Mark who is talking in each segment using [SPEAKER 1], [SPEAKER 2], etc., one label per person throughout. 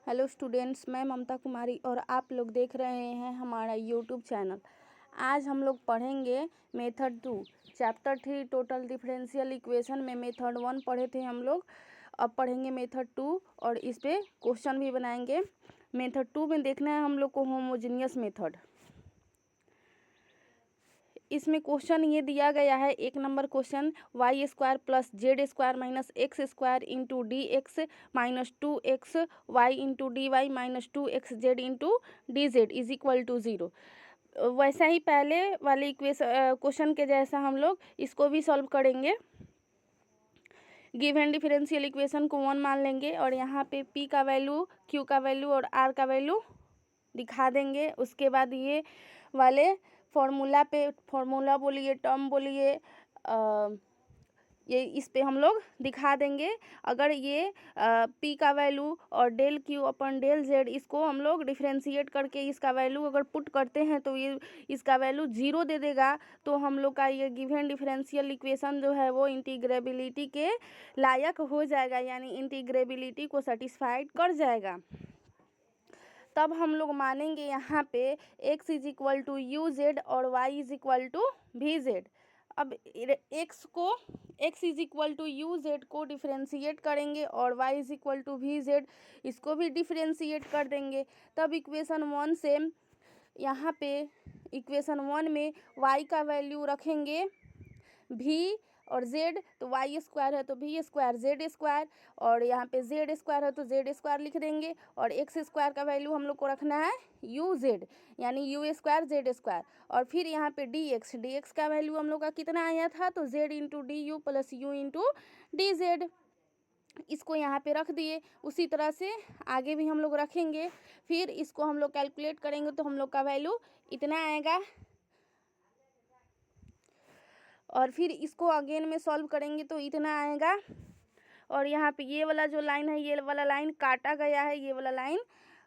[SPEAKER 1] Hello students, मैं ममता कुमारी और आप लोग देख रहे हैं हमारा यूट्यूब चैनल। आज हम लोग पढ़ेंगे method 2 chapter 3 total differential equation में मेथड 1 पढ़े थे हम लोग। अब पढ़ेंगे मेथड 2 और इस पे क्वेश्चन भी बनाएंगे। मेथड 2 में देखना है हम लोग को होमोजेनियस मेथड। इसमें क्वेश्चन ये दिया गया है, एक number question, y square plus z square minus x square into d x minus 2x y into d y minus 2x z into d z is equal to 0। वैसा ही पहले वाले question के जैसा हम लोग इसको भी सॉल्व करेंगे। गिवन डिफरेंशियल इक्वेशन को 1 मान लेंगे और यहाँ पे p का वैल्यू, q का वैल्यू और r का वैल्यू दिखा देंगे। उसके बाद ये वाले फॉर्मूला बोलिए, टर्म बोलिए, ये इस पे हम लोग दिखा देंगे। अगर ये p का वैल्यू और डेल q अपन डेल z इसको हम लोग डिफरेंशिएट करके इसका वैल्यू अगर पुट करते हैं तो ये इसका वैल्यू 0 दे देगा। तो हम लोग का ये गिवन डिफरेंशियल इक्वेशन जो है वो इंटीग्रेबिलिटी के लायक हो जाएगा, यानी इंटीग्रेबिलिटी को सेटिस्फाइड कर जाएगा। तब हम लोग मानेंगे यहाँ पे x is equal to u z और y is equal to v z. अब x is equal to u z को डिफरेंशिएट करेंगे और y is equal to v z इसको भी डिफरेंशिएट कर देंगे। तब इक्वेशन 1 से यहाँ पे इक्वेशन 1 में y का वैल्यू रखेंगे v और z, तो वाई स्क्वायर है तो वी स्क्वायर जेड स्क्वायर, और यहाँ पे जेड स्क्वायर है तो जेड स्क्वायर लिख देंगे। और एक्स स्क्वायर का वैल्यू हम लोग को रखना है यू जेड, यानी यू स्क्वायर जेड स्क्वायर। और फिर यहाँ पे डी एक्स का वैल्यू हम लोग का कितना आया था, तो Z into D you plus you into d Z, इसको यहाँ पे रख दिए। उसी तरह से आगे भी हम लोग रखेंगे। फिर इसको हम लोग कैलकुलेट करेंगे तो हम लोग का वैल्यू इतना आएगा। और फिर इसको अगेन में सॉल्व करेंगे तो इतना आएगा। और यहाँ पे ये वाला जो लाइन है, ये वाला लाइन काटा गया है, ये वाला लाइन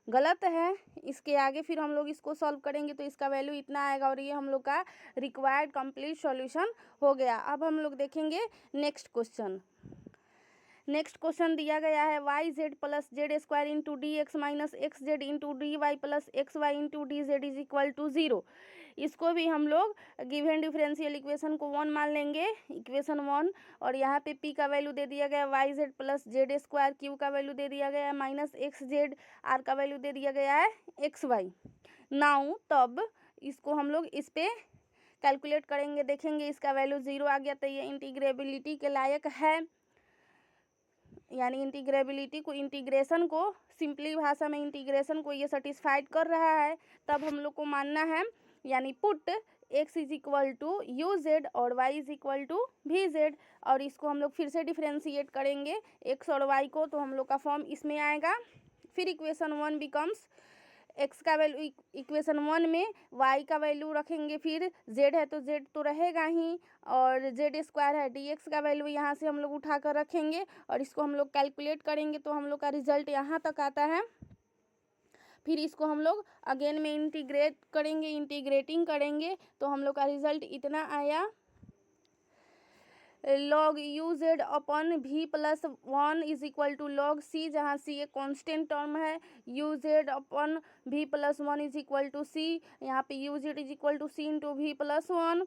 [SPEAKER 1] गलत है। इसके आगे फिर हम लोग इसको सॉल्व करेंगे तो इसका वैल्यू इतना आएगा। और ये हम लोग का रिक्वायर्ड कंप्लीट सॉल्यूशन हो गया। अब हम लोग देखेंगे नेक्स्ट क्वेश्चन। नेक्स्ट क्वेश्चन दिया गया है y z plus z square into d x minus x z into d y plus x y into d z is equal to 0। इसको भी हम लोग गिवन डिफरेंशियल इक्वेशन को 1 मान लेंगे, इक्वेशन 1। और यहाँ पे p का वैल्यू दे दिया गया y z plus z square, q का वैल्यू दे दिया गया है माइनस एक्स जेड, r का वैल्यू दे दिया गया है एक्स वाई। नाउ तब इसको हम लोग इस पे कैलकुलेट करेंगे, देखेंगे इसका वैल्यू 0 आ गया तो ये इंटीग्रेबिलिटी के लायक है, यानी इंटीग्रेशन को सिंपली भाषा में इंटीग्रेशन को ये सेटिस्फाइड कर रहा है। तब हम लोग को मानना है, यानी put x is equal to u z और y is equal to v z. और इसको हम लोग फिर से डिफरेंशिएट करेंगे x और y को, तो हम लोग का फॉर्म इसमें आएगा। फिर इक्वेशन 1 बिकम्स x का वैल्यू, इक्वेशन 1 में y का वैल्यू रखेंगे, फिर z है तो z तो रहेगा ही, और z स्क्वायर है dx का वैल्यू यहाँ से हम लोग उठा कर रखेंगे और इसको हम लोग कैलकुलेट करेंगे तो हम लोग का रिजल्ट यहाँ तक आता है। फिर इसको हम लोग अगेन में इंटीग्रेटिंग करेंगे तो हम लोग का रिजल्ट इतना आया, log you Z upon we plus 1 is equal to log c, जहाँ सी एक कॉन्स्टेंट टर्म है। You Z upon we plus 1 is equal to सी, यहाँ पे you Z is equal to c into we plus 1।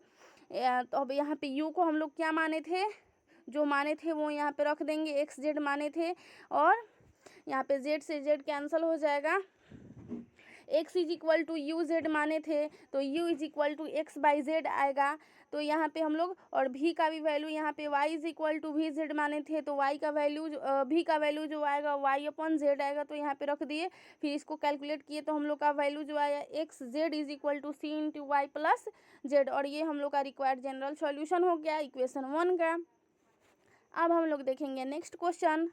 [SPEAKER 1] तो अब यहाँ पे यू को हम लोग क्या माने थे, जो माने थे वो यहाँ पे रख देंगे, एक्स जेड माने थे, और यहाँ पे जेड से जेड कैंसिल हो जाएगा। x is equal to u z माने थे तो u is equal to x by z आएगा। तो यहाँ पे हम लोग, और v का भी वैल्यू यहाँ पे y is equal to v z माने थे तो y का वैल्यू v का वैल्यू जो आएगा y अपन z आएगा, तो यहाँ पे रख दिए। फिर इसको कैलकुलेट किए तो हम लोग का वैल्यू जो आया x z is equal to c into y plus z, और ये हम लोग का रिक्वायर्ड जनरल सॉल्यूशन हो गया इक्वेशन 1 का। अब हम लोग देखेंगे नेक्स्ट क्वेश्चन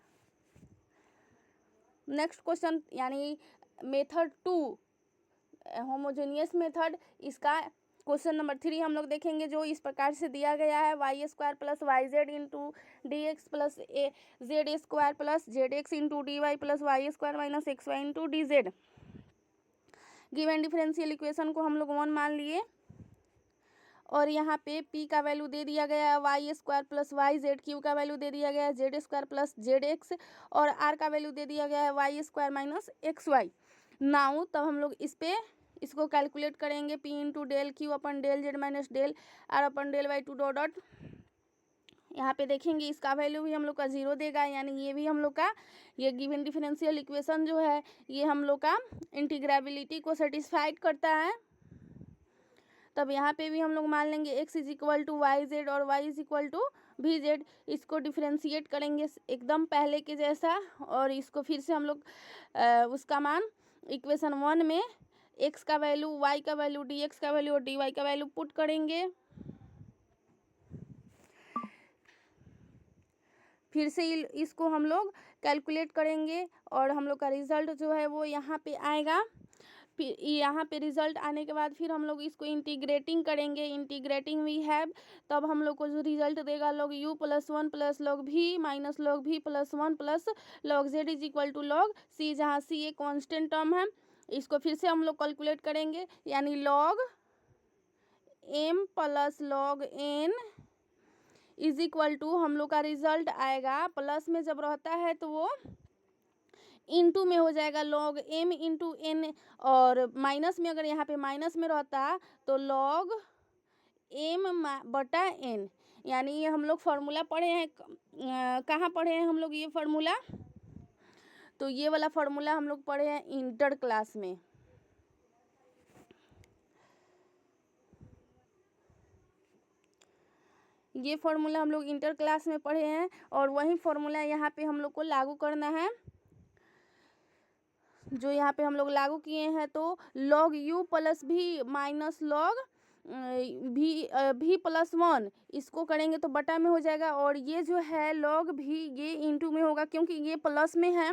[SPEAKER 1] यानी मेथड 2 होमोजेनियस मेथड। इसका क्वेश्चन नंबर 3 हम लोग देखेंगे, जो इस प्रकार से दिया गया है y square plus y z into d x plus a z square plus z x into d y plus y square minus x y into d z. Given differential equation को हम लोग 1 मान लिए और यहाँ पे p का value दे दिया गया है y square plus y z, q का वैल्यू दे दिया गया है z square plus z x, और r का वैल्यू दे दिया गया है y square minus x y. Now तब हम लोग इसको कैलकुलेट करेंगे, p into del q upon del z minus del r upon del y to dot dot. यहाँ पे देखेंगे इसका वैल्यू भी हम लोग का 0 देगा, यानी ये भी हम लोग का ये गिवन डिफरेंशियल इक्वेशन जो है ये हम लोग का इंटीग्रेबिलिटी को सेटिस्फाइड करता है। तब यहाँ पे भी हम लोग मान लेंगे x is equal to y z और y is equal to v z. इसको डिफ्रेंशिएट करेंगे एकदम पहले के जैसा, और इसको फिर से हम लोग उसका मान इक्वेशन 1 में x का वैल्यू, y का वैल्यू, dx का वैल्यू और dy का वैल्यू पुट करेंगे। फिर से इसको हम लोग कैलकुलेट करेंगे और हम लोग का रिजल्ट जो है वो यहाँ पे आएगा। फिर यहाँ पे रिजल्ट आने के बाद फिर हम लोग इसको इंटीग्रेटिंग करेंगे, इंटीग्रेटिंग वी हैव, तब हम लोग को जो रिजल्ट देगा log u plus 1 plus log v minus log v plus 1 plus log z is equal to log c, जहाँ c एक कांस्टेंट टर्म है। इसको फिर से हम लोग कैलकुलेट करेंगे, यानी log m plus log n is equal to हम लोग का रिजल्ट आएगा, प्लस में जब रहता है तो वो इंटू में हो जाएगा log m इंटू n, और माइनस में अगर यहाँ पे माइनस में रहता तो log m बटा n। यानी ये हम लोग फार्मूला पढ़े हैं, कहाँ पढ़े हैं हम लोग ये फार्मूला? तो ये वाला फार्मूला हम लोग पढ़े हैं इंटर क्लास में। ये फार्मूला हम लोग इंटर क्लास में पढ़े हैं और वही फार्मूला यहाँ पे हम लोग को लागू करना है, जो यहाँ पे हम लोग लागू किए हैं। तो log u प्लस भी माइनस log v प्लस 1 इसको करेंगे तो बटा में हो जाएगा, और ये जो है log v ये इंटू में होगा क्योंकि ये प्लस में है,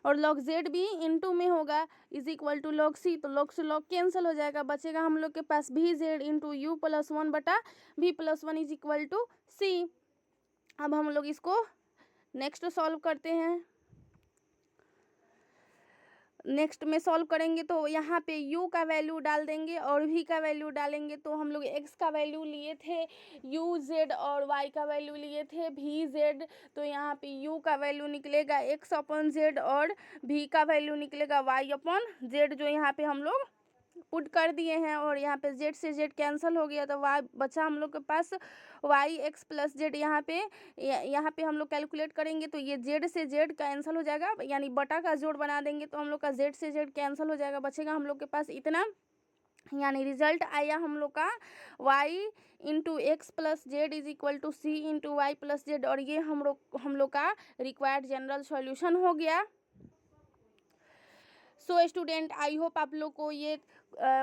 [SPEAKER 1] और log z भी इंटू में होगा is equal to log c, तो log से log कैंसिल हो जाएगा, बचेगा हम लोग के पास भी z इंटू यू प्लस 1 बटा v plus 1 is equal to c। अब हम लोग इसको नेक्स्ट सॉल्व करते हैं। नेक्स्ट में सॉल्व करेंगे तो यहाँ पे u का वैल्यू डाल देंगे और v का वैल्यू डालेंगे। तो हम लोग x का वैल्यू लिए थे u z और y का वैल्यू लिए थे v z, तो यहाँ पे u का वैल्यू निकलेगा x अपन z और v का वैल्यू निकलेगा y अपन z, जो यहाँ पे हम लोग पुट कर दिए हैं। और यहाँ पे z से z कैंसिल हो गया तो y बचा हम लोग के पास वाई एक्स प्लस जेड। यहाँ पे हम लोग कैलकुलेट करेंगे तो ये z से z कैंसिल हो जाएगा, यानी बटा का जोड़ बना देंगे तो हम लोग का z से z कैंसिल हो जाएगा, बचेगा हम लोग के पास इतना। यानी रिजल्ट आया हम लोग का y into x plus z is equal to c into y plus z, और ये हम लोग का रिक्वायर्ड जनरल सॉल्यूशन हो गया। सो स्टूडेंट, आई होप आप लोग को ये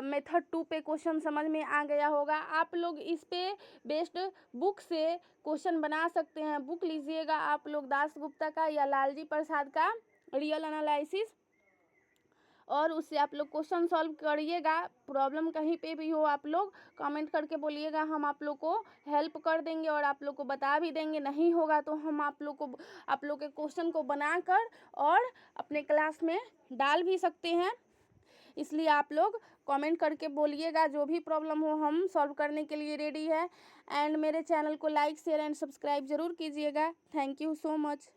[SPEAKER 1] मेथड 2 पे क्वेश्चन समझ में आ गया होगा। आप लोग इस पे बेस्ड बुक से क्वेश्चन बना सकते हैं। बुक लीजिएगा आप लोग दास गुप्ता का या लालजी प्रसाद का रियल एनालिसिस, और उससे आप लोग क्वेश्चन सॉल्व करिएगा। प्रॉब्लम कहीं पे भी हो आप लोग कमेंट करके बोलिएगा, हम आप लोग को हेल्प कर देंगे और आप लोग को बता भी देंगे। नहीं होगा तो हम आप लोग के क्वेश्चन को बनाकर और अपने क्लास में डाल भी सकते हैं। इसलिए आप लोग कमेंट करके बोलिएगा, जो भी प्रॉब्लम हो हम सॉल्व करने के लिए रेडी है। एंड मेरे चैनल को लाइक शेयर एंड सब्सक्राइब ज़रूर कीजिएगा। Thank you so much.